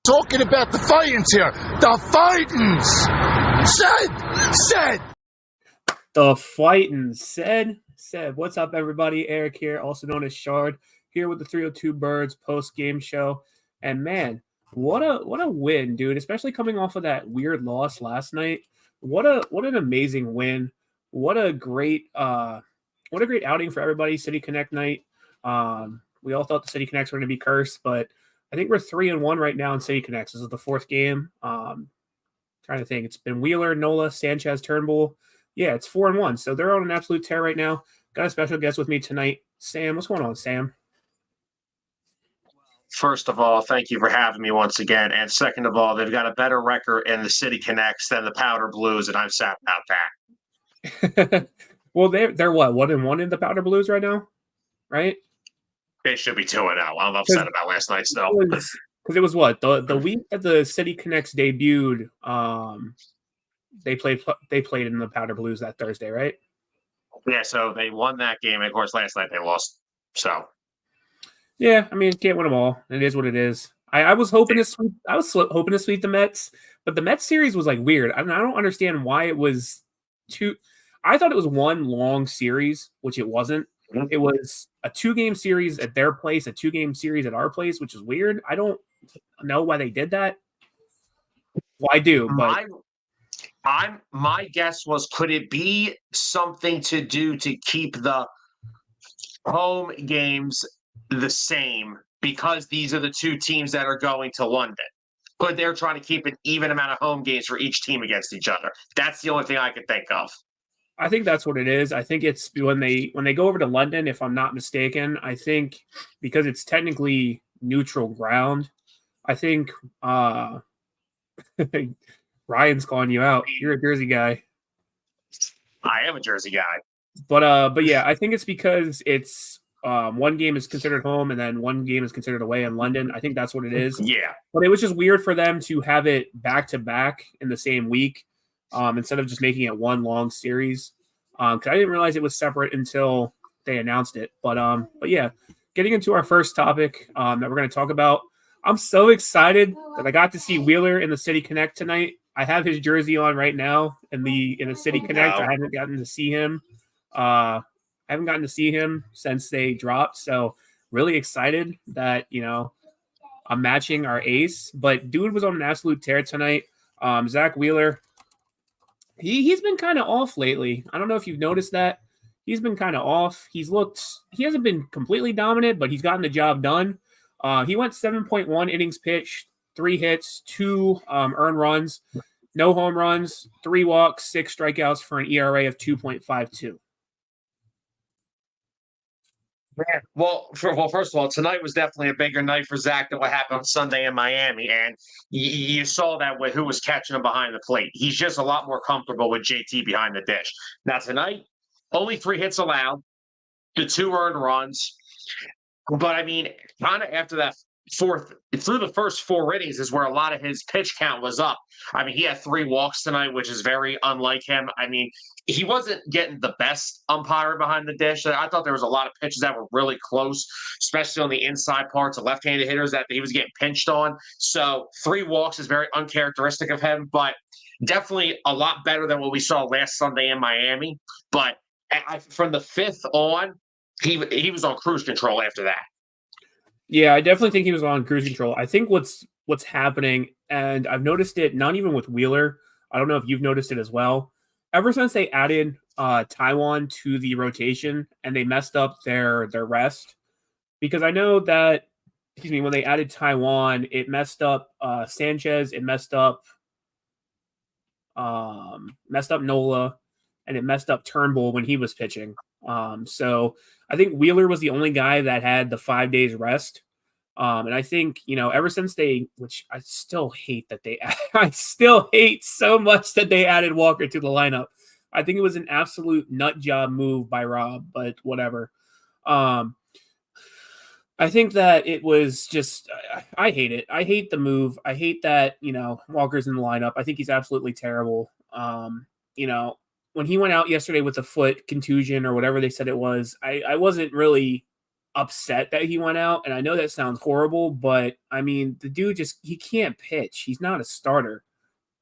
talking about the Fightins here. The Fightins! Said! The Fightins said. What's up, everybody? Eric here, also known as Shard, here with the 302 Birds post-game show. And man, what a win, dude, especially coming off of that weird loss last night. What an amazing win. What a great outing for everybody. City Connect night. We all thought the City Connects were going to be cursed, but I think we're 3-1 right now in City Connects. This is the fourth game. Trying to think. It's been Wheeler, Nola, Sanchez, Turnbull. Yeah, it's 4-1. So they're on an absolute tear right now. Got a special guest with me tonight. Sam, what's going on, Sam? First of all, thank you for having me once again. And second of all, they've got a better record in the City Connects than the Powder Blues, and I'm sad about that. Well, they're what, 1-1 in the Powder Blues right now, right? They should be 2-0. I'm upset about last night's though. Because it was what the week that the City Connects debuted. They played in the Powder Blues that Thursday, right? Yeah, so they won that game. And of course, last night they lost. So, yeah, I mean, can't win them all. It is what it is. I was hoping to sweep. I was hoping to sweep the Mets, but the Mets series was like weird. I don't understand why it was two. I thought it was one long series, which it wasn't. Mm-hmm. It was a 2-game series at their place, a 2-game series at our place, which is weird. I don't know why they did that. Well, I do, but. My guess was, could it be something to do to keep the home games the same because these are the two teams that are going to London? But they're trying to keep an even amount of home games for each team against each other. That's the only thing I could think of. I think that's what it is. I think it's when they go over to London, if I'm not mistaken, I think because it's technically neutral ground, I think Ryan's calling you out. You're a Jersey guy. I am a Jersey guy. But yeah, I think it's because it's one game is considered home and then one game is considered away in London. I think that's what it is. Yeah. But it was just weird for them to have it back to back in the same week instead of just making it one long series. Because I didn't realize it was separate until they announced it. But yeah, getting into our first topic that we're going to talk about. I'm so excited that I got to see Wheeler in the City Connect tonight. I have his jersey on right now in the City Connect. I haven't gotten to see him. I haven't gotten to see him since they dropped. So really excited that, I'm matching our ace. But dude was on an absolute tear tonight. Zack Wheeler, he's been kind of off lately. I don't know if you've noticed that. He's been kind of off. He hasn't been completely dominant, but he's gotten the job done. He went 7.1 innings pitched, 3 hits, 2 earned runs, no home runs, 3 walks, 6 strikeouts for an ERA of 2.52. Yeah. Well, first of all, tonight was definitely a bigger night for Zach than what happened on Sunday in Miami, and you saw that with who was catching him behind the plate. He's just a lot more comfortable with JT behind the dish. Now tonight, only 3 hits allowed, the 2 earned runs. But I mean, kind of after that through the first 4 innings is where a lot of his pitch count was up. I mean, he had 3 walks tonight, which is very unlike him. I mean, he wasn't getting the best umpire behind the dish. I thought there was a lot of pitches that were really close, especially on the inside parts of left-handed hitters that he was getting pinched on. So 3 walks is very uncharacteristic of him, but definitely a lot better than what we saw last Sunday in Miami. But from the 5th on, he was on cruise control after that. Yeah, I definitely think he was on cruise control. I think what's happening, and I've noticed it not even with Wheeler. I don't know if you've noticed it as well. Ever since they added Taiwan to the rotation and they messed up their rest, because I know that, when they added Taiwan, it messed up Sanchez, it messed up Nola, and it messed up Turnbull when he was pitching. So I think Wheeler was the only guy that had the 5 days rest. And I think, ever since which I still hate that I still hate so much that they added Walker to the lineup. I think it was an absolute nut job move by Rob, but whatever. I think that it was just, I hate it. I hate the move. I hate that, Walker's in the lineup. I think he's absolutely terrible. When he went out yesterday with a foot contusion or whatever they said it was, I wasn't really upset that he went out. And I know that sounds horrible, but I mean, the dude he can't pitch. He's not a starter.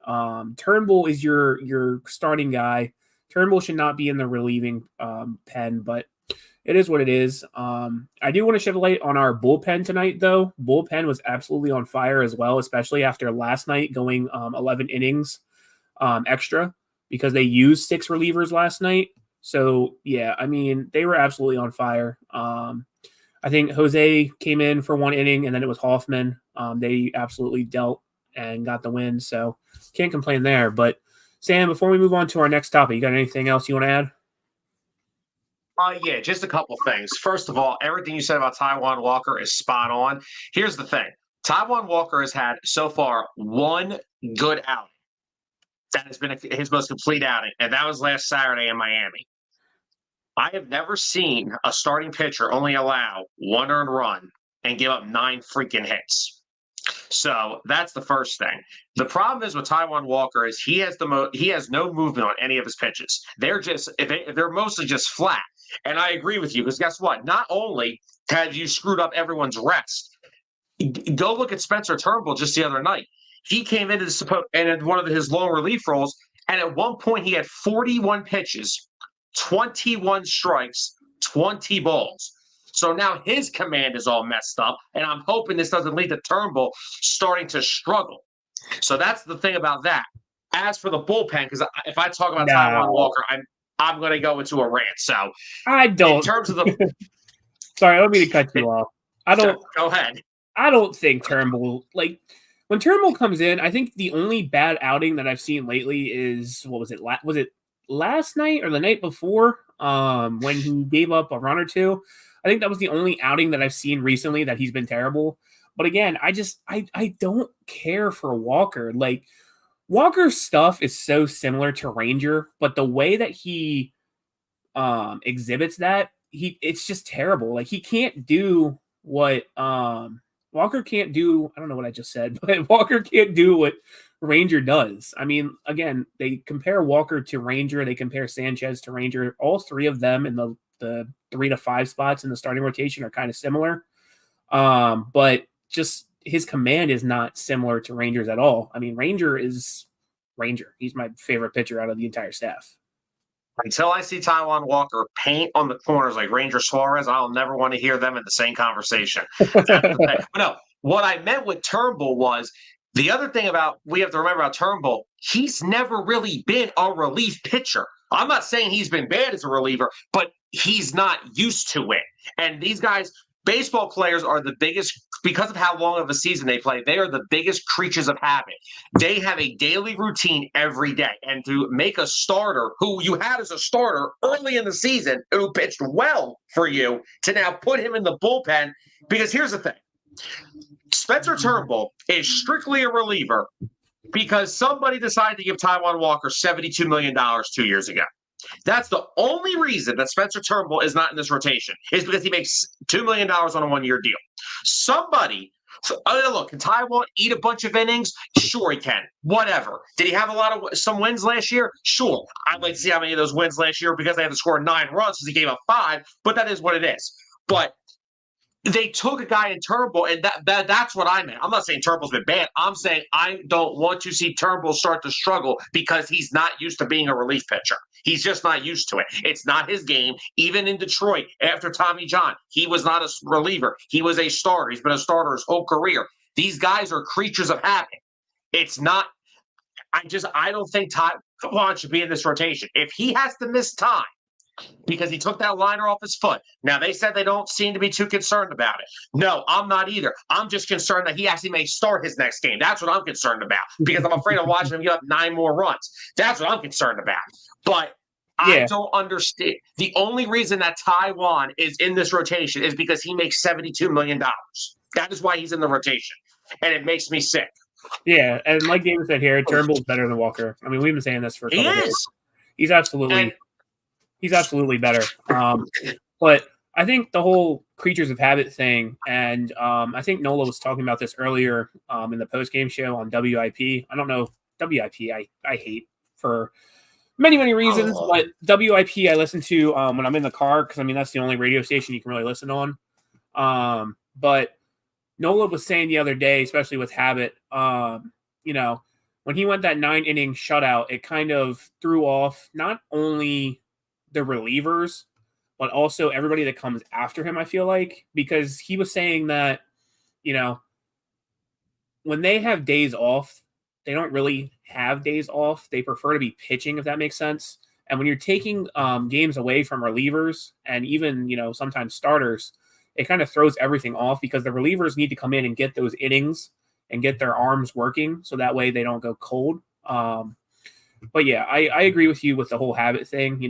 Turnbull is your starting guy. Turnbull should not be in the relieving pen, but it is what it is. I do want to shed a light on our bullpen tonight, though. Bullpen was absolutely on fire as well, especially after last night going 11 innings extra because they used 6 relievers last night. So, yeah, I mean, they were absolutely on fire. I think Jose came in for 1 inning, and then it was Hoffman. They absolutely dealt and got the win, so can't complain there. But, Sam, before we move on to our next topic, you got anything else you want to add? Yeah, just a couple things. First of all, everything you said about Taijuan Walker is spot on. Here's the thing. Taijuan Walker has had so far 1 good outing. That has been his most complete outing, and that was last Saturday in Miami. I have never seen a starting pitcher only allow 1 earned run and give up 9 freaking hits. So that's the first thing. The problem is with Taijuan Walker is he has no movement on any of his pitches. They're mostly just flat. And I agree with you because guess what? Not only have you screwed up everyone's rest, go look at Spencer Turnbull just the other night. He came into in one of his long relief roles, and at one point he had 41 pitches, 21 strikes, 20 balls. So now his command is all messed up, and I'm hoping this doesn't lead to Turnbull starting to struggle. So that's the thing about that. As for the bullpen, because if I talk about Taijuan Walker, I'm going to go into a rant. So I don't. In terms of the, sorry, I don't mean to cut you off. Go ahead. I don't think Turnbull when Turnbull comes in. I think the only bad outing that I've seen lately is what was it? Was it last night or the night before? When he gave up a run or 2. I think that was the only outing that I've seen recently that he's been terrible. But again, I don't care for Walker. Like, Walker's stuff is so similar to Ranger, but the way that he exhibits that, it's just terrible. Like, he can't do what Walker can't do. I don't know what I just said, but Walker can't do what Ranger does. I mean, again, they compare Walker to Ranger. They compare Sanchez to Ranger. All 3 of them in the 3 to 5 spots in the starting rotation are kind of similar. But just his command is not similar to Ranger's at all. I mean, Ranger is Ranger. He's my favorite pitcher out of the entire staff. Until I see Taijuan Walker paint on the corners like Ranger Suarez, I'll never want to hear them in the same conversation. No, what I meant with Turnbull was the other thing we have to remember about Turnbull, he's never really been a relief pitcher. I'm not saying he's been bad as a reliever, but he's not used to it. And these guys, baseball players are the biggest, because of how long of a season they play, they are the biggest creatures of habit. They have a daily routine every day. And to make a starter who you had as a starter early in the season, who pitched well for you, to now put him in the bullpen, because here's the thing. Spencer Turnbull is strictly a reliever because somebody decided to give Taijuan Walker $72 million 2 years ago. That's the only reason that Spencer Turnbull is not in this rotation, is because he makes $2 million on a 1-year deal. Look, can Taijuan eat a bunch of innings? Sure he can. Whatever. Did he have some wins last year? Sure. I'd like to see how many of those wins last year because they had to score 9 runs because he gave up 5, but that is what it is. But they took a guy in Turnbull, and that's what I meant. I'm not saying Turnbull's been bad. I'm saying I don't want to see Turnbull start to struggle because he's not used to being a relief pitcher. He's just not used to it. It's not his game. Even in Detroit, after Tommy John, he was not a reliever. He was a starter. He's been a starter his whole career. These guys are creatures of habit. It's not – I don't think Taijuan should be in this rotation. If he has to miss time, because he took that liner off his foot. Now, they said they don't seem to be too concerned about it. No, I'm not either. I'm just concerned that he actually may start his next game. That's what I'm concerned about because I'm afraid of watching him give up 9 more runs. That's what I'm concerned about. But I don't understand. The only reason that Taijuan is in this rotation is because he makes $72 million. That is why he's in the rotation. And it makes me sick. Yeah, and like David said here, Turnbull's better than Walker. I mean, we've been saying this for a couple of days. He's absolutely better. But I think the whole creatures of habit thing, and I think Nola was talking about this earlier in the post-game show on WIP. I don't know. WIP I hate for many, many reasons, but WIP I listen to when I'm in the car because, I mean, that's the only radio station you can really listen on. But Nola was saying the other day, especially with Habit, when he went that 9-inning shutout, it kind of threw off not only the relievers, but also everybody that comes after him, I feel like, because he was saying that, when they have days off, they don't really have days off. They prefer to be pitching, if that makes sense. And when you're taking games away from relievers and even, sometimes starters, it kind of throws everything off because the relievers need to come in and get those innings and get their arms working so that way they don't go cold. But yeah, I agree with you with the whole Habit thing.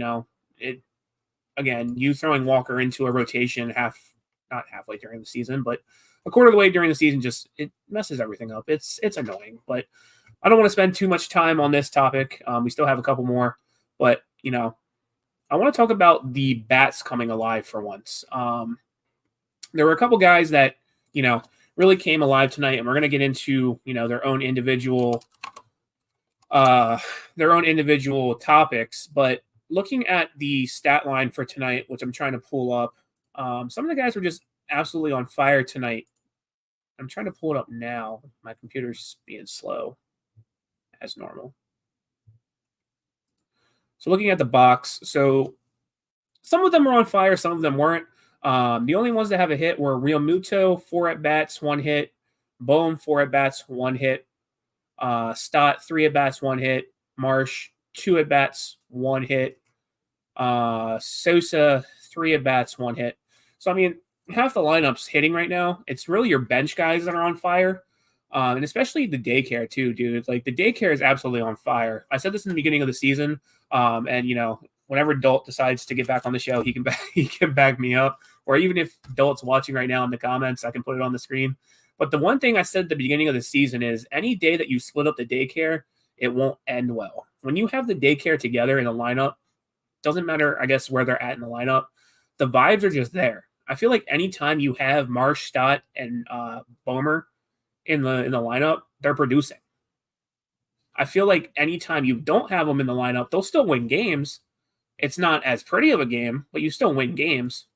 Again, you throwing Walker into a rotation not halfway during the season, but a quarter of the way during the season, it messes everything up. It's annoying, but I don't want to spend too much time on this topic. We still have a couple more, but I want to talk about the bats coming alive for once. There were a couple guys that really came alive tonight, and we're going to get into their own individual topics. But looking at the stat line for tonight, which I'm trying to pull up, some of the guys were just absolutely on fire tonight. I'm trying to pull it up now. My computer's being slow as normal. So looking at the box, so some of them were on fire, some of them weren't. The only ones that have a hit were Realmuto, 4 at-bats, 1 hit. Bohm, 4 at-bats, 1 hit. Stott, 3 at-bats, 1 hit. Marsh, 2 at-bats, 1 hit. Sosa, 3 at-bats, 1 hit. So, half the lineup's hitting right now. It's really your bench guys that are on fire. And especially the daycare too, dude. Like, the daycare is absolutely on fire. I said this in the beginning of the season. And whenever Dalt decides to get back on the show, he can back me up. Or even if Dalt's watching right now in the comments, I can put it on the screen. But the one thing I said at the beginning of the season is any day that you split up the daycare, it won't end well. When you have the daycare together in the lineup, doesn't matter, I guess, where they're at in the lineup, the vibes are just there. I feel like anytime you have Marsh, Stott, and Bomer in the lineup, they're producing. I feel like anytime you don't have them in the lineup, they'll still win games. It's not as pretty of a game, but you still win games.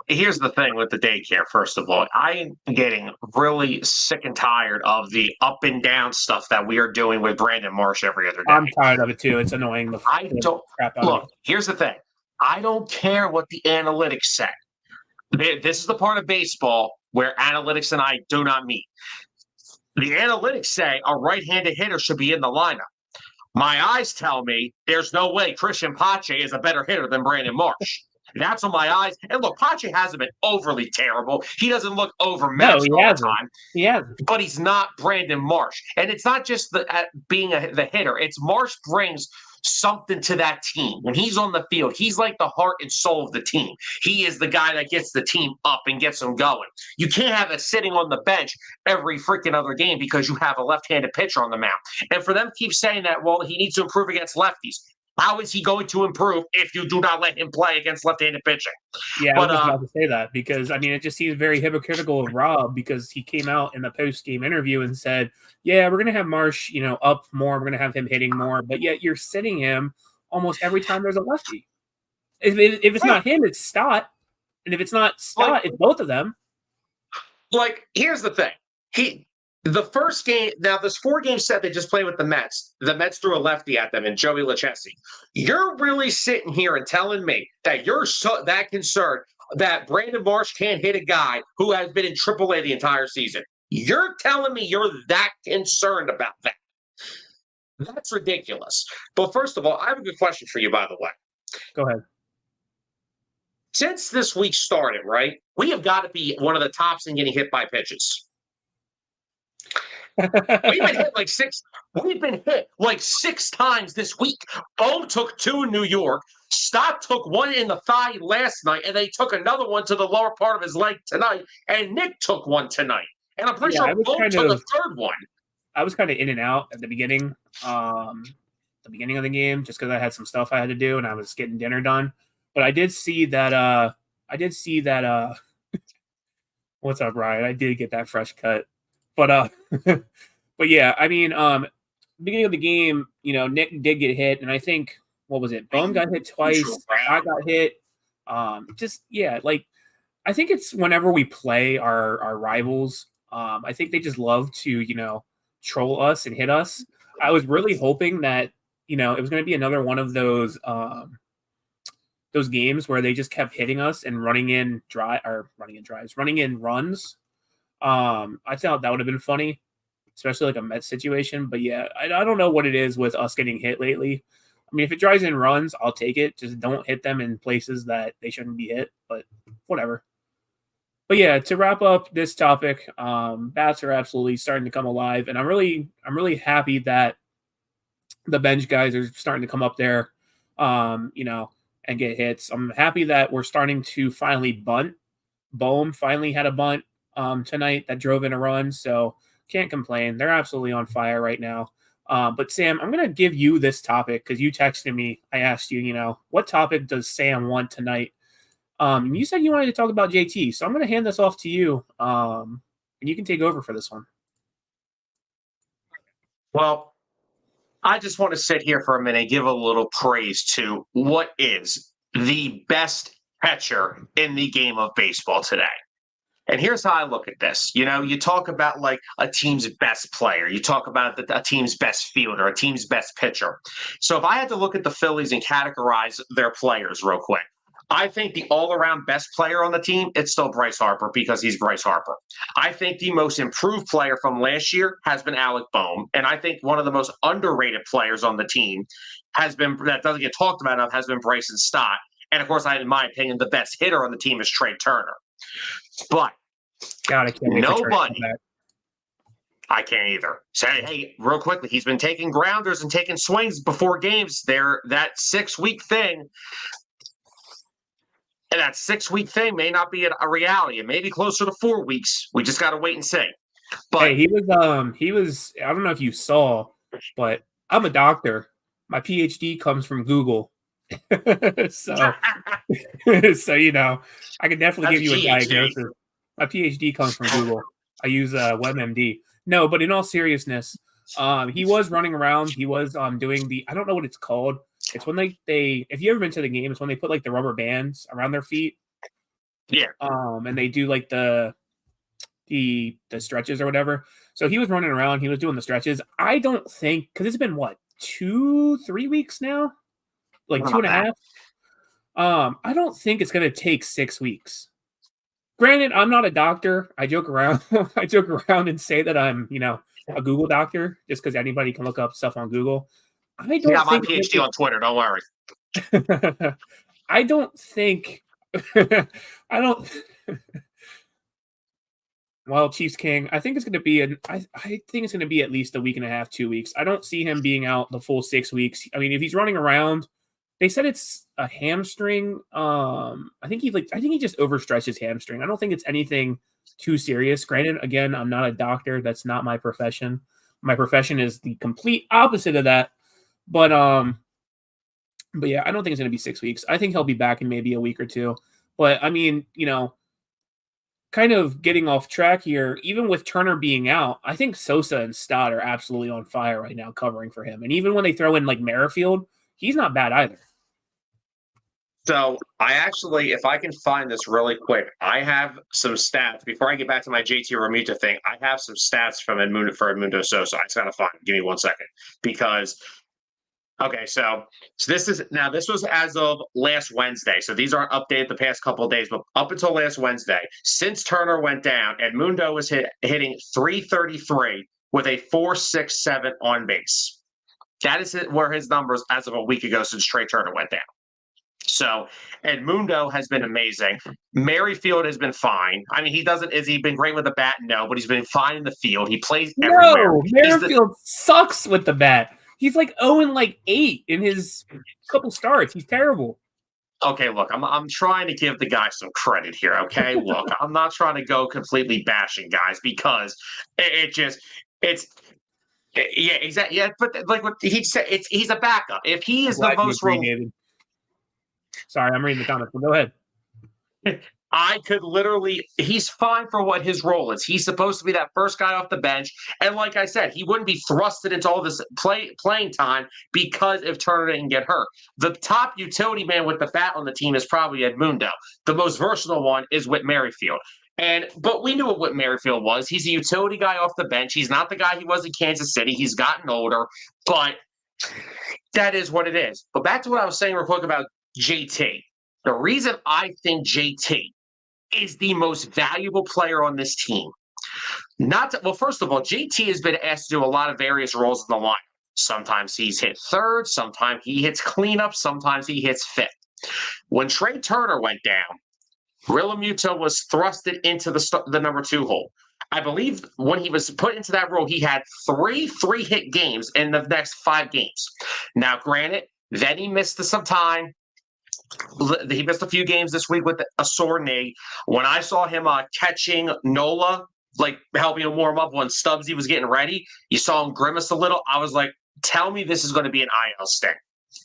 Here's the thing with the daycare, first of all. I'm getting really sick and tired of the up and down stuff that we are doing with Brandon Marsh every other day. I'm tired of it too. It's annoying. Here's the thing. I don't care what the analytics say. This is the part of baseball where analytics and I do not meet. The analytics say a right-handed hitter should be in the lineup. My eyes tell me there's no way Christian Pache is a better hitter than Brandon Marsh. That's what my eyes. And look, Pache hasn't been overly terrible. He doesn't look overmatched all the time. Yeah, but he's not Brandon Marsh. And it's not just being the hitter. It's Marsh brings something to that team. When he's on the field, he's like the heart and soul of the team. He is the guy that gets the team up and gets them going. You can't have it sitting on the bench every freaking other game because you have a left-handed pitcher on the mound. And for them to keep saying that, well, he needs to improve against lefties. How is he going to improve if you do not let him play against left-handed pitching? Yeah, I was just about to say that because, it just seems very hypocritical of Rob because he came out in the post-game interview and said, yeah, we're going to have Marsh, up more. We're going to have him hitting more. But yet you're sitting him almost every time there's a lefty. If it's not him, it's Stott. And if it's not Stott, it's both of them. Here's the thing. The first game, now this 4-game set they just played with the Mets threw a lefty at them and Joey Lucchesi. You're really sitting here and telling me that you're that concerned that Brandon Marsh can't hit a guy who has been in AAA the entire season. You're telling me you're that concerned about that. That's ridiculous. But first of all, I have a good question for you, by the way. Go ahead. Since this week started, right, we have got to be one of the tops in getting hit by pitches. We've been hit like 6 times this week. Bohm took 2 in New York. Stott took 1 in the thigh last night, and they took another one to the lower part of his leg tonight. And Nick took 1 tonight. And I'm pretty sure Bohm took a 3rd one. I was kind of in and out at the beginning of the game, just because I had some stuff I had to do, and I was getting dinner done. But I did see that. What's up, Ryan? I did get that fresh cut. But but yeah, beginning of the game, Nick did get hit, and I think what was it? Bohm got hit twice. I got hit. I think it's whenever we play our rivals, I think they just love to, troll us and hit us. I was really hoping that, it was going to be another one of those games where they just kept hitting us and running in runs. I thought that would have been funny, especially like a Mets situation. But yeah, I don't know what it is with us getting hit lately. I mean, if it drives in runs, I'll take it. Just don't hit them in places that they shouldn't be hit, but whatever. But yeah, to wrap up this topic, bats are absolutely starting to come alive, and I'm really happy that the bench guys are starting to come up there, and get hits. I'm happy that we're starting to finally bunt. Bohm finally had a bunt tonight that drove in a run, so can't complain. They're absolutely on fire right now. But Sam, I'm gonna give you this topic because you texted me. I asked you, what topic does Sam want tonight? You said you wanted to talk about JT, so I'm going to hand this off to you, and you can take over for this one. Well, I just want to sit here for a minute and give a little praise to what is the best catcher in the game of baseball today. And here's how I look at this. You talk about like a team's best player. You talk about a team's best fielder, a team's best pitcher. So if I had to look at the Phillies and categorize their players real quick, I think the all-around best player on the team, it's still Bryce Harper because he's Bryce Harper. I think the most improved player from last year has been Alec Bohm. And I think one of the most underrated players on the team that doesn't get talked about enough, has been Bryson Stott. And of course, in my opinion, the best hitter on the team is Trey Turner. But nobody, I can't either. Say, hey, real quickly, he's been taking grounders and taking swings before games. That 6-week thing. And that 6-week thing may not be a reality. It may be closer to 4 weeks. We just got to wait and see. But hey, he was. I don't know if you saw, but I'm a doctor. My PhD comes from Google, so I can definitely give you a diagnosis. My PhD comes from Google. I use WebMD. No, but in all seriousness, he was running around. He was doing I don't know what it's called. It's when they if you ever been to the game, it's when they put like the rubber bands around their feet. Yeah. And they do like the stretches or whatever. So he was running around, he was doing the stretches. I don't think, because it's been what, 2-3 weeks now? Like 2.5. I don't think it's gonna take 6 weeks. Granted, I'm not a doctor. I joke around. I joke around and say that I'm, a Google doctor, just because anybody can look up stuff on Google. I don't got my think PhD on Twitter. Don't worry. I don't think. I don't. Well, Chiefs King, I think it's going to be I think it's going to be at least a week and a half, 2 weeks. I don't see him being out the full 6 weeks. I mean, if he's running around, they said it's a hamstring. I think he just overstretched his hamstring. I don't think it's anything too serious. Granted, again, I'm not a doctor. That's not my profession. My profession is the complete opposite of that. But yeah, I don't think it's going to be 6 weeks. I think he'll be back in maybe a week or two. But I mean, kind of getting off track here, even with Turner being out, I think Sosa and Stott are absolutely on fire right now covering for him. And even when they throw in like Merrifield, he's not bad either. So I actually, if I can find this really quick, I have some stats. Before I get back to my JT Realmuto thing, I have some stats from Edmundo Sosa. I just got to find them. Give me 1 second. Because, okay, so this was as of last Wednesday. So these aren't updated the past couple of days, but up until last Wednesday, since Turner went down, Edmundo was hitting .333 with a .467 on base. That is where his numbers as of a week ago since Trey Turner went down. So Edmundo has been amazing. Merrifield has been fine. I mean, has he been great with the bat? No, but he's been fine in the field. He plays everywhere. No, Merrifield sucks with the bat. He's like 0-8 in his couple starts. He's terrible. Okay, look, I'm trying to give the guy some credit here. Okay, look, I'm not trying to go completely bashing guys because yeah, exactly. Yeah, but like what he said, he's a backup. If he is the most Sorry, I'm reading the comments. But go ahead. I could literally, he's fine for what his role is. He's supposed to be that first guy off the bench. And like I said, he wouldn't be thrusted into all this playing time because if Turner didn't get hurt. The top utility man with the bat on the team is probably Edmundo. The most versatile one is Whit Merrifield. But we knew what Whit Merrifield was. He's a utility guy off the bench. He's not the guy he was in Kansas City. He's gotten older, but that is what it is. But back to what I was saying real quick about JT. The reason I think JT is the most valuable player on this team. Well, first of all, JT has been asked to do a lot of various roles in the line. Sometimes he's hit third, sometimes he hits cleanup, sometimes he hits fifth. When Trey Turner went down, Realmuto was thrusted into the number 2 hole. I believe when he was put into that role, he had 3 hit games in the next 5 games. Now, granted, then he missed some time. He missed a few games this week with a sore knee. When I saw him catching Nola, like helping him warm up when Stubbsy was getting ready, you saw him grimace a little. I was like, tell me this is going to be an IL sting.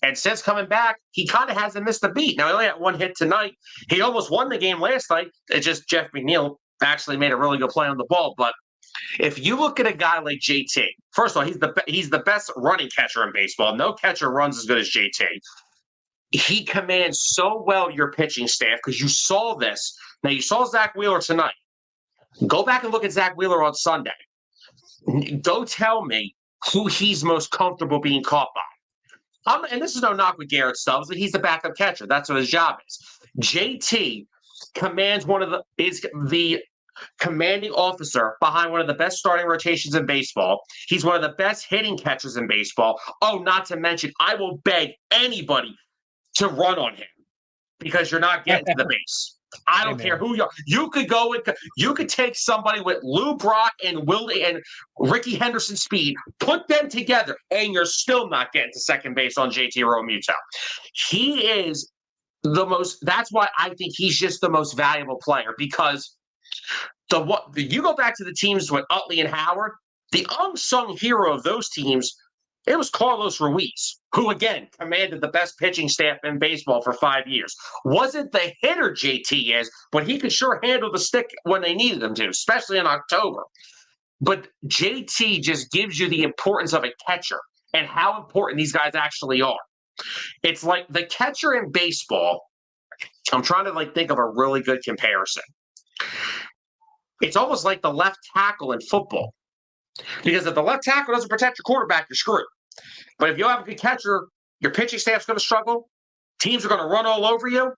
And since coming back, he kind of hasn't missed a beat. Now, he only had 1 hit tonight. He almost won the game last night. It's just Jeff McNeil actually made a really good play on the ball. But if you look at a guy like JT, first of all, he's the best running catcher in baseball. No catcher runs as good as JT. He commands so well your pitching staff because you saw this. Now, you saw Zack Wheeler tonight. Go back and look at Zack Wheeler on Sunday. Go tell me who he's most comfortable being caught by. And this is no knock with Garrett Stubbs, but he's the backup catcher. That's what his job is. JT commands is the commanding officer behind one of the best starting rotations in baseball. He's one of the best hitting catchers in baseball. Oh, not to mention, I will beg anybody to run on him because you're not getting to the base. I don't care who you are. You could go and you could take somebody with Lou Brock and Willie and Ricky Henderson speed, put them together, and you're still not getting to second base on JT Realmuto. He is the most. That's why I think he's just the most valuable player because you go back to the teams with Utley and Howard, the unsung hero of those teams. It was Carlos Ruiz, who, again, commanded the best pitching staff in baseball for 5 years. Wasn't the hitter JT is, but he could sure handle the stick when they needed him to, especially in October. But JT just gives you the importance of a catcher and how important these guys actually are. It's like the catcher in baseball. I'm trying to think of a really good comparison. It's almost like the left tackle in football. Because if the left tackle doesn't protect your quarterback, you're screwed. But if you have a good catcher, your pitching staff's going to struggle. Teams are going to run all over you.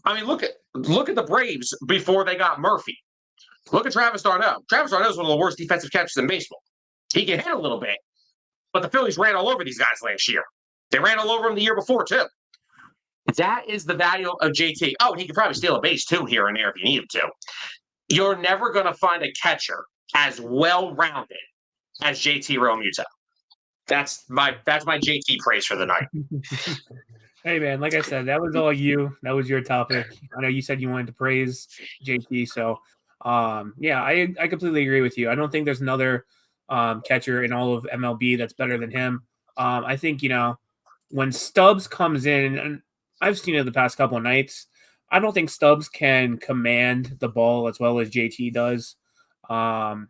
I mean, look at the Braves before they got Murphy. Look at Travis d'Arnaud. Travis d'Arnaud is one of the worst defensive catchers in baseball. He can hit a little bit, but the Phillies ran all over these guys last year. They ran all over him the year before, too. That is the value of JT. Oh, and he could probably steal a base, too, here and there if you need him to. You're never going to find a catcher as well-rounded as JT Realmuto. That's my JT praise for the night. Hey, man, like I said, that was all you. That was your topic. I know you said you wanted to praise JT, so yeah, I completely agree with you. I don't think there's another catcher in all of MLB that's better than him. I think, when Stubbs comes in, and I've seen it the past couple of nights, I don't think Stubbs can command the ball as well as JT does. I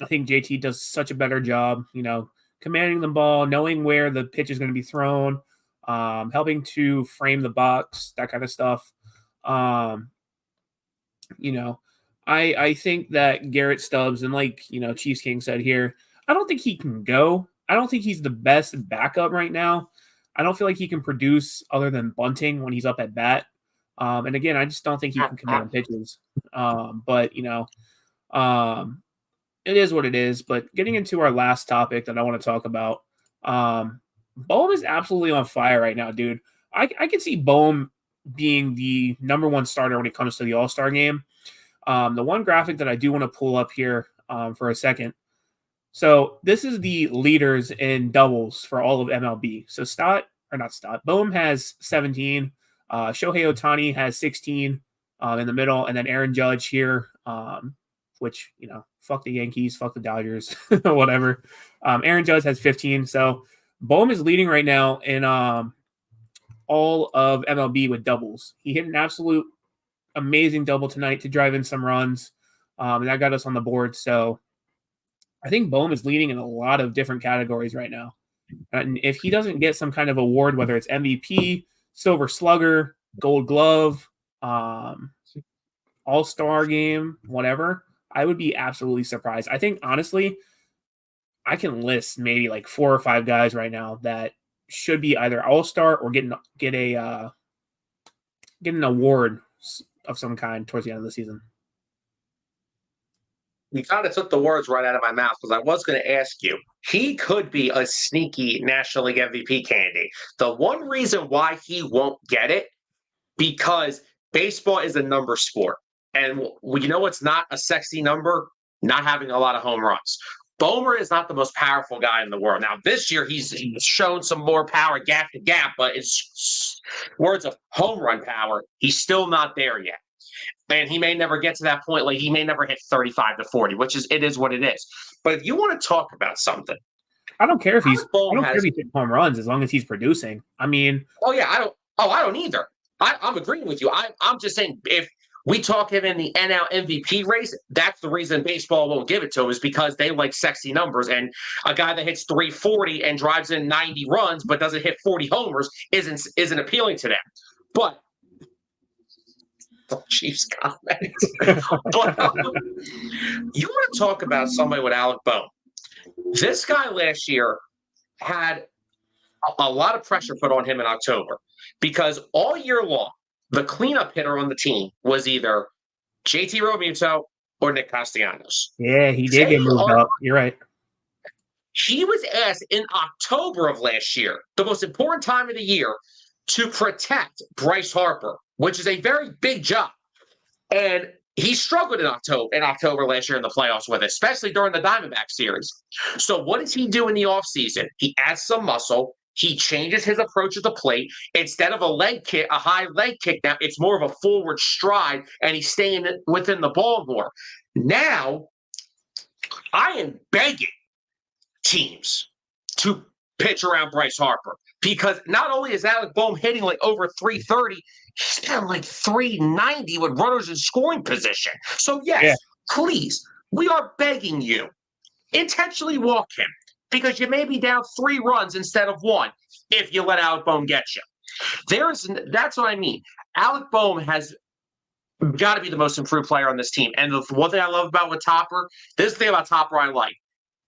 think JT does such a better job, commanding the ball, knowing where the pitch is going to be thrown, helping to frame the box, that kind of stuff. I think that Garrett Stubbs, and Chiefs King said here, I don't think he can go. I don't think he's the best backup right now. I don't feel like he can produce other than bunting when he's up at bat. And again, I just don't think he can command pitches. But it is what it is. But getting into our last topic that I want to talk about, Bohm is absolutely on fire right now, dude. I can see Bohm being the number 1 starter when it comes to the All-Star game. The one graphic that I do want to pull up here for a second. So this is the leaders in doubles for all of MLB. So Bohm has 17. Shohei Ohtani has 16 in the middle, and then Aaron Judge here, which, fuck the Yankees, fuck the Dodgers, whatever. Aaron Judge has 15. So Bohm is leading right now in all of MLB with doubles. He hit an absolute amazing double tonight to drive in some runs, and that got us on the board. So I think Bohm is leading in a lot of different categories right now. And if he doesn't get some kind of award, whether it's MVP, Silver Slugger, Gold Glove, All-Star game, whatever, I would be absolutely surprised. I think, honestly, I can list maybe like 4 or 5 guys right now that should be either All-Star or get an award of some kind towards the end of the season. You kind of took the words right out of my mouth because I was going to ask you. He could be a sneaky National League MVP candidate. The one reason why he won't get it, because baseball is a number sport. And you know what's not a sexy number? Not having a lot of home runs. Bomer is not the most powerful guy in the world. Now, this year, he's shown some more power gap to gap, but it's words of home run power. He's still not there yet. And he may never get to that point. Like, he may never hit 35 to 40, which is what it is. But if you want to talk about something, I don't care if he's hitting home runs as long as he's producing. I mean, I don't either. I'm agreeing with you. I'm just saying, if we talk him in the NL MVP race, that's the reason baseball won't give it to him, is because they like sexy numbers. And a guy that hits 340 and drives in 90 runs but doesn't hit 40 homers isn't appealing to them. But Chiefs comments. But you want to talk about somebody with Alec Bohm. This guy last year had a lot of pressure put on him in October because all year long, the cleanup hitter on the team was either JT Realmuto or Nick Castellanos. Yeah, he did get moved up. You're right. He was asked in October of last year, the most important time of the year, to protect Bryce Harper, which is a very big job. And he struggled in October last year in the playoffs with it, especially during the Diamondback series. So what does he do in the offseason? He adds some muscle. He changes his approach at the plate. Instead of a high leg kick, now it's more of a forward stride, and he's staying within the ball more. Now, I am begging teams to pitch around Bryce Harper, because not only is Alec Bohm hitting like over 330, he's got like 390 with runners in scoring position. So yes, Please, we are begging you, intentionally walk him, because you may be down 3 runs instead of 1 if you let Alec Bohm get you. That's what I mean. Alec Bohm has got to be the most improved player on this team. And the one thing I love about this thing about Topper I like,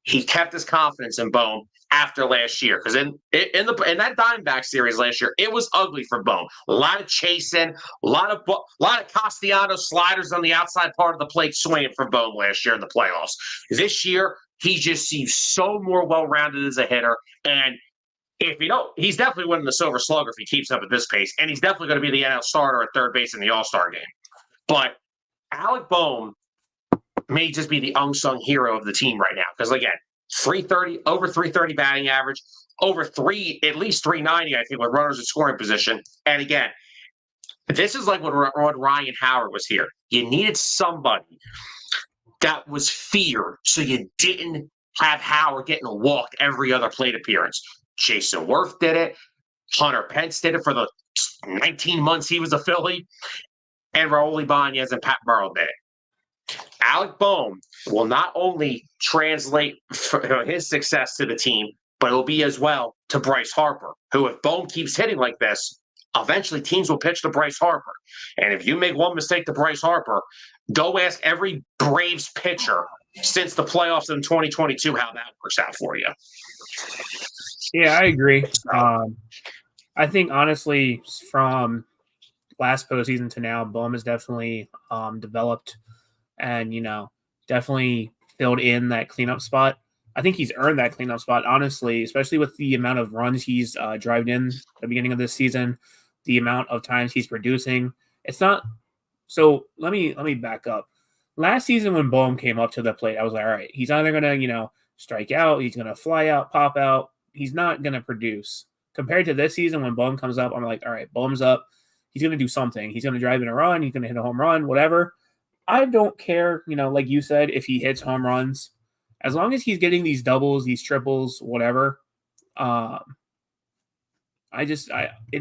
he kept his confidence in Bohm after last year, because in that Diamondback series last year, it was ugly for Bohm. A lot of chasing, a lot of Castellanos sliders on the outside part of the plate swinging for Bohm last year in the playoffs. This year, he just seems so more well-rounded as a hitter, and he's definitely winning the Silver Slugger if he keeps up at this pace, and he's definitely going to be the NL starter at third base in the All-Star game. But Alec Bohm may just be the unsung hero of the team right now, because again, over 330 batting average, at least 390, I think, with runners in scoring position. And again, this is like when Ryan Howard was here. You needed somebody that was feared, so you didn't have Howard getting walked every other plate appearance. Jason Worth did it. Hunter Pence did it for the 19 months he was a Philly. And Raul Ibanez and Pat Burrell did it. Alec Bohm will not only translate his success to the team, but it will be as well to Bryce Harper, who, if Bohm keeps hitting like this, eventually teams will pitch to Bryce Harper. And if you make one mistake to Bryce Harper, go ask every Braves pitcher since the playoffs in 2022 how that works out for you. Yeah, I agree. I think, honestly, from last postseason to now, Bohm has definitely developed and, definitely filled in that cleanup spot. I think he's earned that cleanup spot, honestly, especially with the amount of runs he's drived in at the beginning of this season, the amount of times he's producing. It's not – so let me back up. Last season when Bohm came up to the plate, I was like, all right, he's either going to, strike out, he's going to fly out, pop out. He's not going to produce. Compared to this season when Bohm comes up, I'm like, all right, Bohm's up. He's going to do something. He's going to drive in a run. He's going to hit a home run, whatever. I don't care, like you said, if he hits home runs. As long as he's getting these doubles, these triples, whatever, it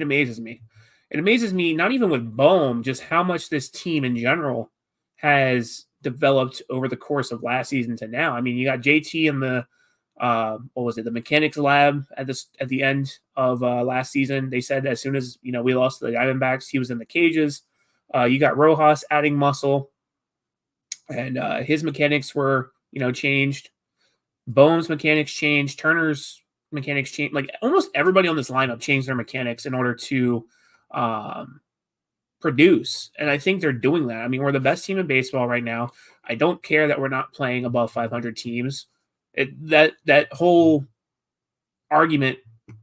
amazes me. it amazes me, not even with Bohm, just how much this team in general has developed over the course of last season to now. I mean, you got JT in the what was it, the mechanics lab at the end of last season. They said as soon as we lost to the Diamondbacks, he was in the cages. You got Rojas adding muscle, and his mechanics were changed. Bohm's mechanics changed. Turner's mechanics changed. Like almost everybody on this lineup changed their mechanics in order to produce. And I think they're doing that. I mean, we're the best team in baseball right now. I don't care that we're not playing above 500 teams. That whole argument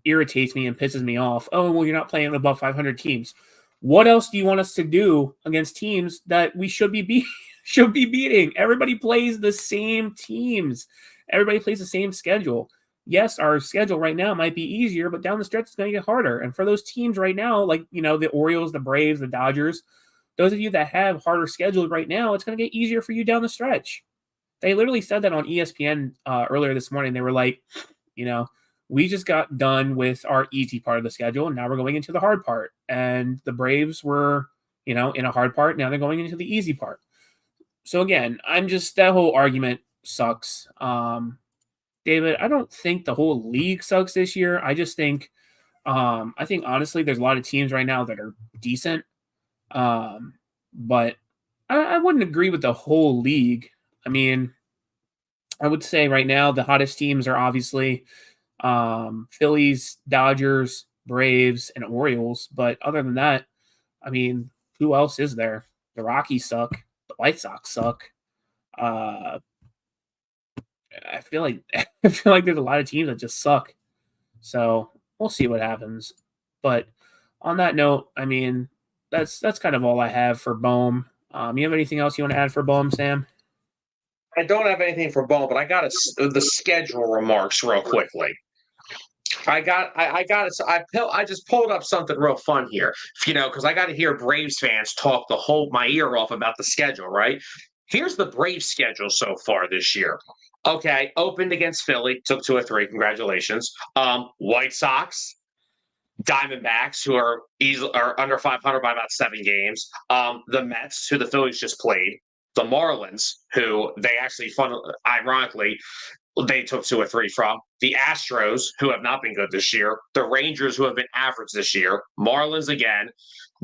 irritates me and pisses me off. Oh, well, you're not playing above 500 teams. What else do you want us to do against teams that we should be beating? Everybody plays the same teams. Everybody plays the same schedule. Yes, our schedule right now might be easier, but down the stretch it's going to get harder. And for those teams right now, like the Orioles, the Braves, the Dodgers, those of you that have harder schedules right now, it's going to get easier for you down the stretch. They literally said that on ESPN earlier this morning. They were like, we just got done with our easy part of the schedule, and now we're going into the hard part. And the Braves were, in a hard part. Now they're going into the easy part. So again, that whole argument sucks. David, I don't think the whole league sucks this year. I just think, I think honestly, there's a lot of teams right now that are decent. But I wouldn't agree with the whole league. I mean, I would say right now the hottest teams are obviously Phillies, Dodgers, Braves, and Orioles. But other than that, I mean, who else is there? The Rockies suck. The White Sox suck. I feel like there's a lot of teams that just suck. So we'll see what happens. But on that note, I mean, that's kind of all I have for Bohm. You have anything else you want to add for Bohm, Sam? I don't have anything for Bohm, but I got the schedule remarks real quickly. I just pulled up something real fun here, because I got to hear Braves fans talk my ear off about the schedule, right? Here's the Braves schedule so far this year. Okay, opened against Philly, took 2 or 3. Congratulations. White Sox, Diamondbacks, who are under 500 by about 7 games. The Mets, who the Phillies just played. The Marlins, who they actually, ironically, they took 2 or 3 from. The Astros, who have not been good this year. The Rangers, who have been average this year. Marlins again.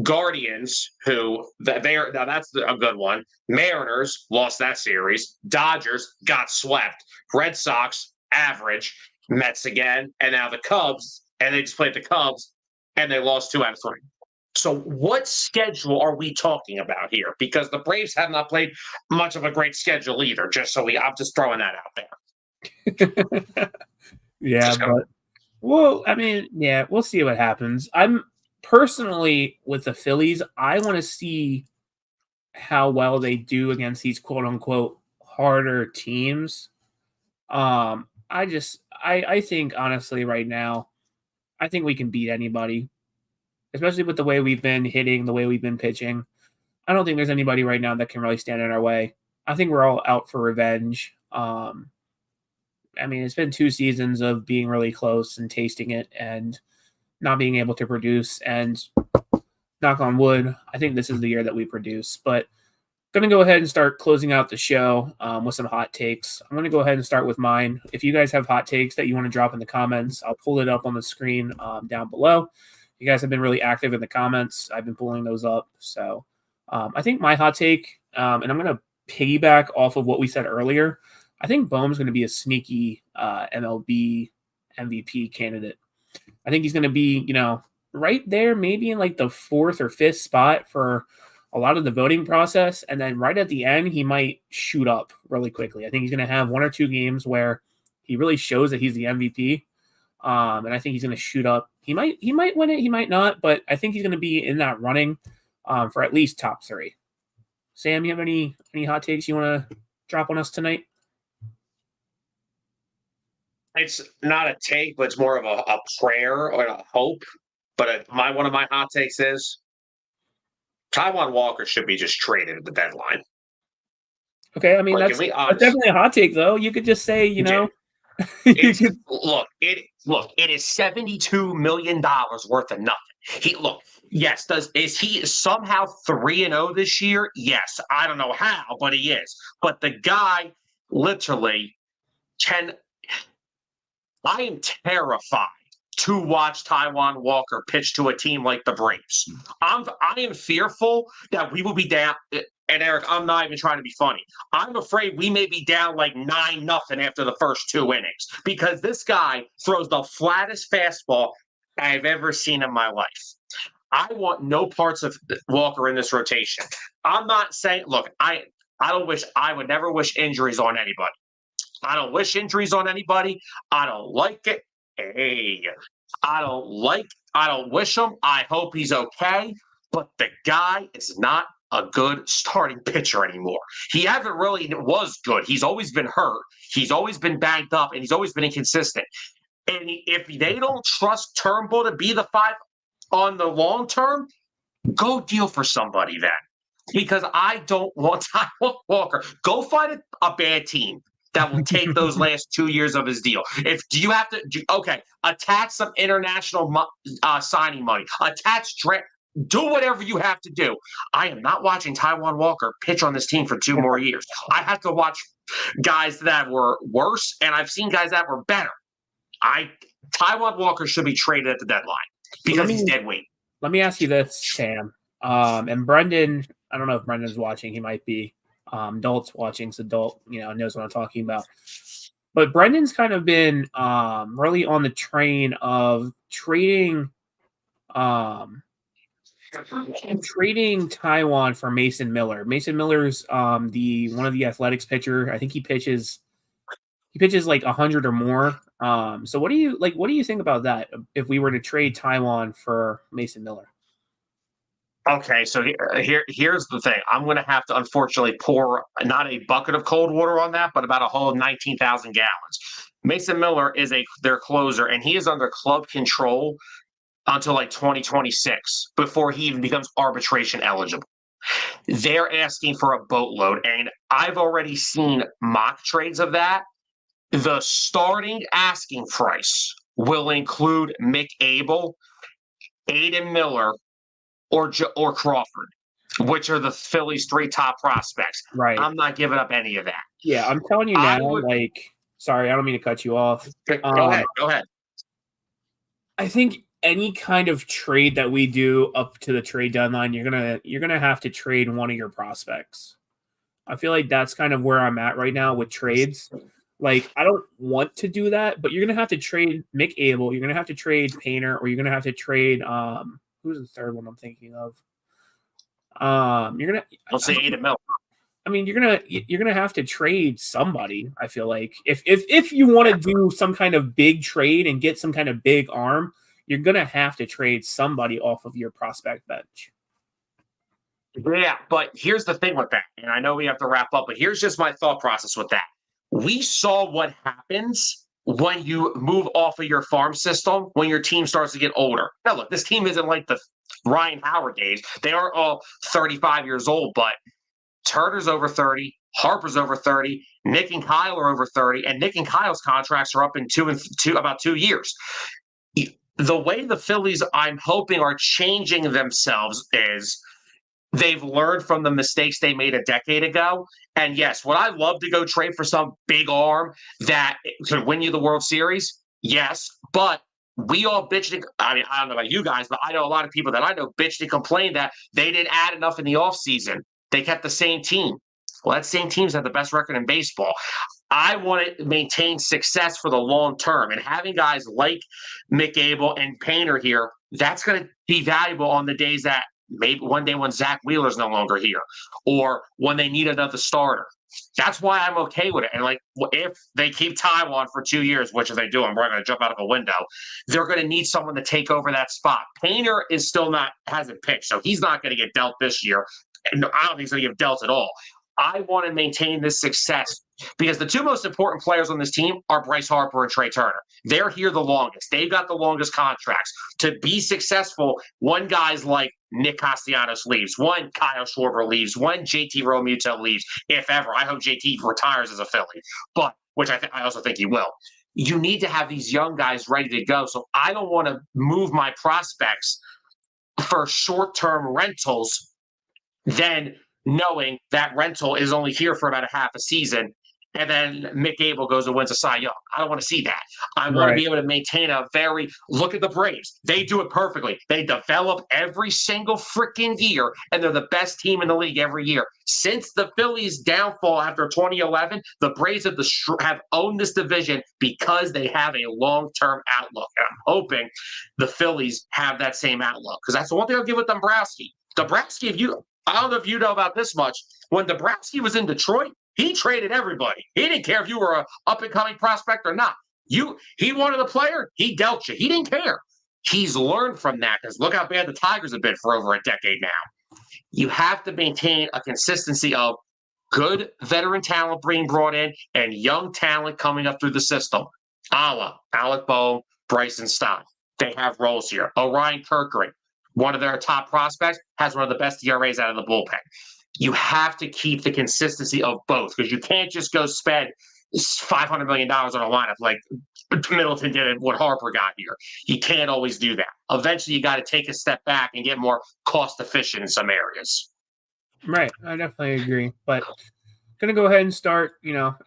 Guardians, who that's a good one. Mariners lost that series. Dodgers got swept. Red Sox, average. Mets again. And now the Cubs, and they just played the Cubs, and they lost 2 out of 3. So what schedule are we talking about here? Because the Braves have not played much of a great schedule either, I'm just throwing that out there. Yeah, but well, I mean, yeah, we'll see what happens. I'm personally with the Phillies, I want to see how well they do against these quote unquote harder teams. I think honestly right now, I think we can beat anybody. Especially with the way we've been hitting, the way we've been pitching. I don't think there's anybody right now that can really stand in our way. I think we're all out for revenge. I mean, it's been 2 seasons of being really close and tasting it and not being able to produce. And knock on wood, I think this is the year that we produce. But I'm going to go ahead and start closing out the show with some hot takes. I'm going to go ahead and start with mine. If you guys have hot takes that you want to drop in the comments, I'll pull it up on the screen down below. You guys have been really active in the comments. I've been pulling those up. So I think my hot take, and I'm going to piggyback off of what we said earlier, I think Bohm's going to be a sneaky MLB MVP candidate. I think he's going to be, right there, maybe in like the 4th or 5th spot for a lot of the voting process. And then right at the end, he might shoot up really quickly. I think he's going to have 1 or 2 games where he really shows that he's the MVP. And I think he's going to shoot up. He might win it. He might not, but I think he's going to be in that running for at least top 3. Sam, you have any hot takes you want to drop on us tonight? It's not a take, but it's more of a prayer or a hope. But one of my hot takes is Taijuan Walker should be just traded at the deadline. Okay, I mean, that's definitely a hot take, though. You could just say, Look, it is $72 million worth of nothing. Yes. Is he somehow 3-0 this year? Yes. I don't know how, but he is. But the guy literally can. I am terrified to watch Taijuan Walker pitch to a team like the Braves. I am fearful that we will be down. And Eric, I'm not even trying to be funny. I'm afraid we may be down like 9-0 after the first 2 innings because this guy throws the flattest fastball I've ever seen in my life. I want no parts of Walker in this rotation. I'm not saying, look, I would never wish injuries on anybody. I don't wish injuries on anybody. I don't like it. Hey, I don't wish him. I hope he's okay. But the guy is not a good starting pitcher anymore. He haven't really was good. He's always been hurt. He's always been banged up, and he's always been inconsistent. And if they don't trust Turnbull to be the 5 on the long term, go deal for somebody then. Because I don't want Taijuan Walker. Go find a bad team that will take those last 2 years of his deal. Attach some international signing money. Attach draft. Do whatever you have to do. I am not watching Taijuan Walker pitch on this team for 2 more years. I have to watch guys that were worse, and I've seen guys that were better. Taijuan Walker should be traded at the deadline because he's dead weight. Let me ask you this, Sam. And Brendan, I don't know if Brendan's watching. He might be. Dalt's watching, so Dalt, knows what I'm talking about. But Brendan's kind of been really on the train of trading Taijuan for Mason Miller. Mason Miller's one of the Athletics pitcher. I think he pitches like 100 or more. So what do you think about that if we were to trade Taijuan for Mason Miller? Okay, so here's the thing. I'm going to have to unfortunately pour not a bucket of cold water on that, but about a whole 19,000 gallons. Mason Miller is their closer, and he is under club control until like 2026 before he even becomes arbitration eligible. They're asking for a boatload, and I've already seen mock trades of that. The starting asking price will include Mick Abel, Aiden Miller, or Crawford, which are the Phillies' 3 top prospects. Right. I'm not giving up any of that. Yeah, I'm telling you now, sorry, I don't mean to cut you off. Go ahead. I think any kind of trade that we do up to the trade deadline, you're gonna have to trade one of your prospects. I feel like that's kind of where I'm at right now with trades. Like, I don't want to do that, but you're gonna have to trade Mick Abel, you're gonna have to trade Painter, or you're gonna have to trade who's the third one I'm thinking of? Let's say Aiden Miller. I mean, you're gonna have to trade somebody. I feel like if you want to do some kind of big trade and get some kind of big arm, you're gonna have to trade somebody off of your prospect bench. Yeah, but here's the thing with that, and I know we have to wrap up, but here's just my thought process with that. We saw what happens when you move off of your farm system when your team starts to get older. Now, look, this team isn't like the Ryan Howard days. They aren't all 35 years old, but Turner's over 30, Harper's over 30, Nick and Kyle are over 30, and Nick and Kyle's contracts are up in about 2 years. The way the Phillies, I'm hoping, are changing themselves is they've learned from the mistakes they made a decade ago. And yes, would I love to go trade for some big arm that could win you the World Series? Yes, but we all bitched. I mean, I don't know about you guys, but I know a lot of people that I know bitched and complained that they didn't add enough in the offseason. They kept the same team. Well, that same team's had the best record in baseball. I want to maintain success for the long term. And having guys like Mick Abel and Painter here, that's going to be valuable on the days that maybe one day when Zack Wheeler's no longer here or when they need another starter. That's why I'm okay with it. And like, if they keep Taijuan for 2 years, which if they do, I'm going to jump out of a window, they're going to need someone to take over that spot. Painter is still hasn't pitched, so he's not going to get dealt this year. And I don't think he's going to get dealt at all. I want to maintain this success because the 2 most important players on this team are Bryce Harper and Trey Turner. They're here the longest. They've got the longest contracts. To be successful, one guy's like Nick Castellanos leaves, one Kyle Schwarber leaves, one JT Realmuto leaves, if ever. I hope JT retires as a Philly, but which I also think he will. You need to have these young guys ready to go. So I don't want to move my prospects for short-term rentals than knowing that rental is only here for about a half a season. And then Mick Abel goes and wins a Cy Young. I don't want to see that. I want to be able to maintain look at the Braves. They do it perfectly. They develop every single freaking year, and they're the best team in the league every year. Since the Phillies' downfall after 2011, the Braves have owned this division because they have a long-term outlook. And I'm hoping the Phillies have that same outlook, because that's the one thing I'll give with Dombrowski. Dombrowski, I don't know if you know about this much. When Dombrowski was in Detroit, he traded everybody. He didn't care if you were an up-and-coming prospect or not. He wanted a player, he dealt you. He didn't care. He's learned from that, because look how bad the Tigers have been for over a decade now. You have to maintain a consistency of good veteran talent being brought in and young talent coming up through the system. Alec Bohm, Bryson Stott. They have roles here. Orion Kirkering, one of their top prospects, has one of the best ERAs out of the bullpen. You have to keep the consistency of both, because you can't just go spend $500 million on a lineup like Middleton did and what Harper got here. You can't always do that. Eventually, you got to take a step back and get more cost efficient in some areas. Right. I definitely agree. But going to go ahead and start,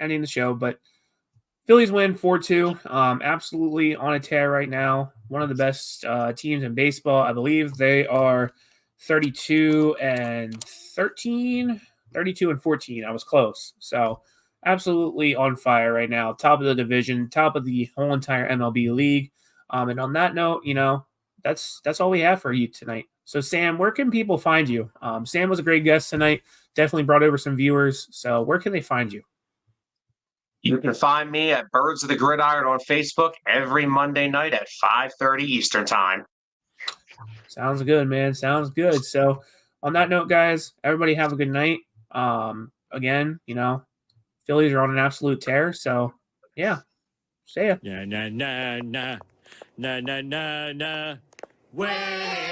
ending the show. But Phillies win 4-2. Absolutely on a tear right now. One of the best teams in baseball. I believe they are 32-13, 32-14. I was close. So absolutely on fire right now. Top of the division, top of the whole entire MLB league. And on that note, that's all we have for you tonight. So Sam, where can people find you? Sam was a great guest tonight. Definitely brought over some viewers. So where can they find you? You can find me at Birds of the Gridiron on Facebook every Monday night at 5:30 Eastern Time. Sounds good, man. Sounds good. So on that note, guys, everybody have a good night. Again, Phillies are on an absolute tear. So yeah. See ya. Na na na na na na na na. Way.